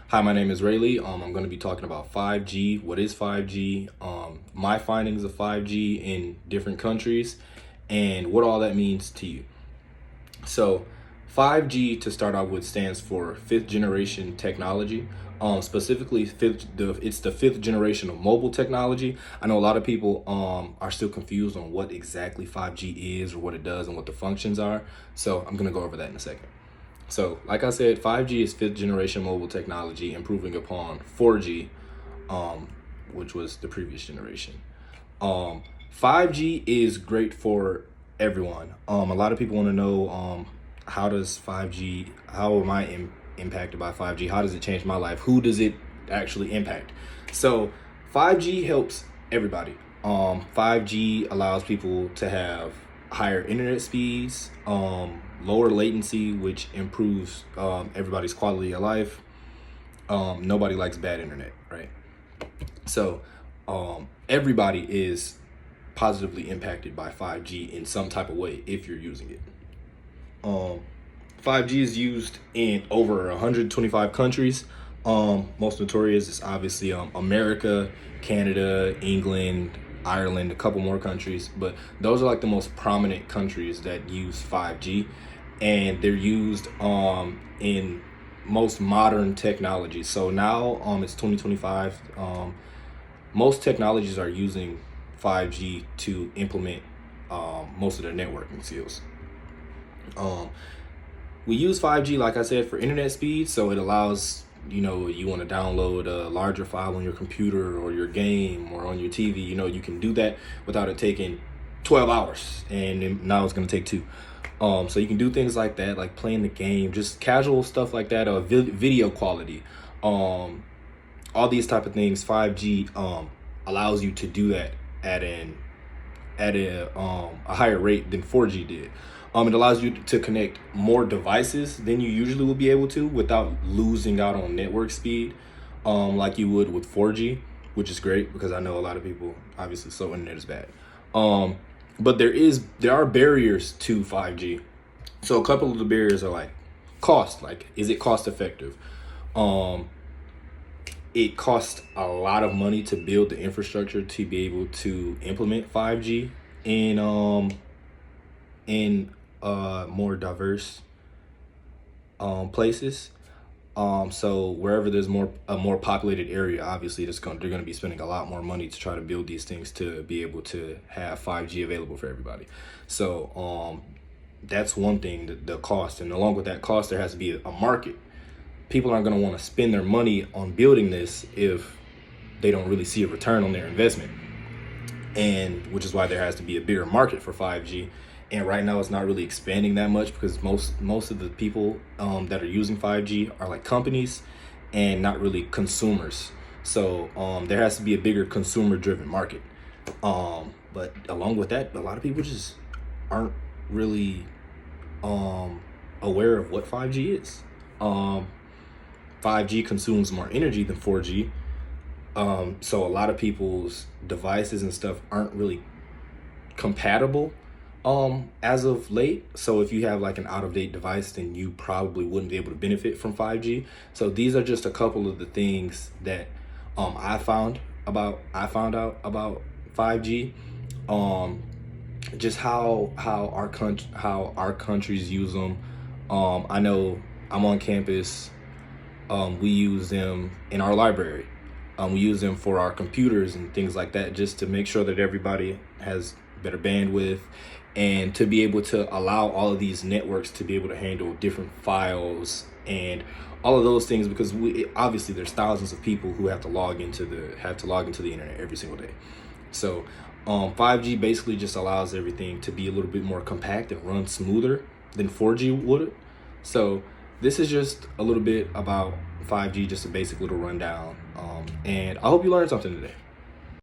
Hi, my name is Rayleigh. I'm going to be talking about 5G. What is 5G? My findings of 5G in different countries and what all that means to you. So 5G, to start off with, stands for fifth generation technology. Specifically, it's the fifth generation of mobile technology. I know a lot of people are still confused on what exactly 5G is or what it does and what the functions are. So I'm going to go over that in a second. So, like I said, 5G is fifth generation mobile technology, improving upon 4G, which was the previous generation. 5G is great for everyone. A lot of people want to know how am I impacted by 5G? How does it change my life? Who does it actually impact? So 5G helps everybody. 5G allows people to have higher internet speeds, lower latency, which improves everybody's quality of life. Nobody likes bad internet, right? So everybody is positively impacted by 5G in some type of way if you're using it. 5G is used in over 125 countries. Most notorious is obviously America, Canada, England, Ireland, a couple more countries, but those are like the most prominent countries that use 5G, and they're used in most modern technology. So now it's 2025. Most technologies are using 5G to implement most of their networking skills. We use 5G, like I said, for internet speed, so it allows, you want to download a larger file on your computer or your game or on your TV, you can do that without it taking 12 hours, and now it's going to take 2. So you can do things like that, like playing the game, just casual stuff like that, video quality, all these type of things. 5G allows you to do that at a higher rate than 4G did. It allows you to connect more devices than you usually will be able to without losing out on network speed, like you would with 4G, which is great because I know a lot of people, obviously, slow internet is bad. But there are barriers to 5G. So a couple of the barriers are like cost. Like, is it cost effective? It costs a lot of money to build the infrastructure to be able to implement 5G in more diverse places. So wherever there's a more populated area, obviously they're going to be spending a lot more money to try to build these things to be able to have 5G available for everybody. So that's one thing, the cost. And along with that cost, there has to be a market. People aren't going to want to spend their money on building this if they don't really see a return on their investment. And which is why there has to be a bigger market for 5G. And right now it's not really expanding that much because most of the people that are using 5G are like companies and not really consumers. So there has to be a bigger consumer driven market. But along with that, a lot of people just aren't really aware of what 5G is. 5G consumes more energy than 4G. So a lot of people's devices and stuff aren't really compatible as of late. So if you have like an out-of-date device, then you probably wouldn't be able to benefit from 5G. So these are just a couple of the things that I found out about 5G. Just how our countries use them. I know I'm on campus. We use them in our library. We use them for our computers and things like that, just to make sure that everybody has better bandwidth and to be able to allow all of these networks to be able to handle different files and all of those things, because obviously there's thousands of people who have to log into the internet every single day. So 5G basically just allows everything to be a little bit more compact and run smoother than 4G would. So this is just a little bit about 5G, just a basic little rundown. And I hope you learned something today.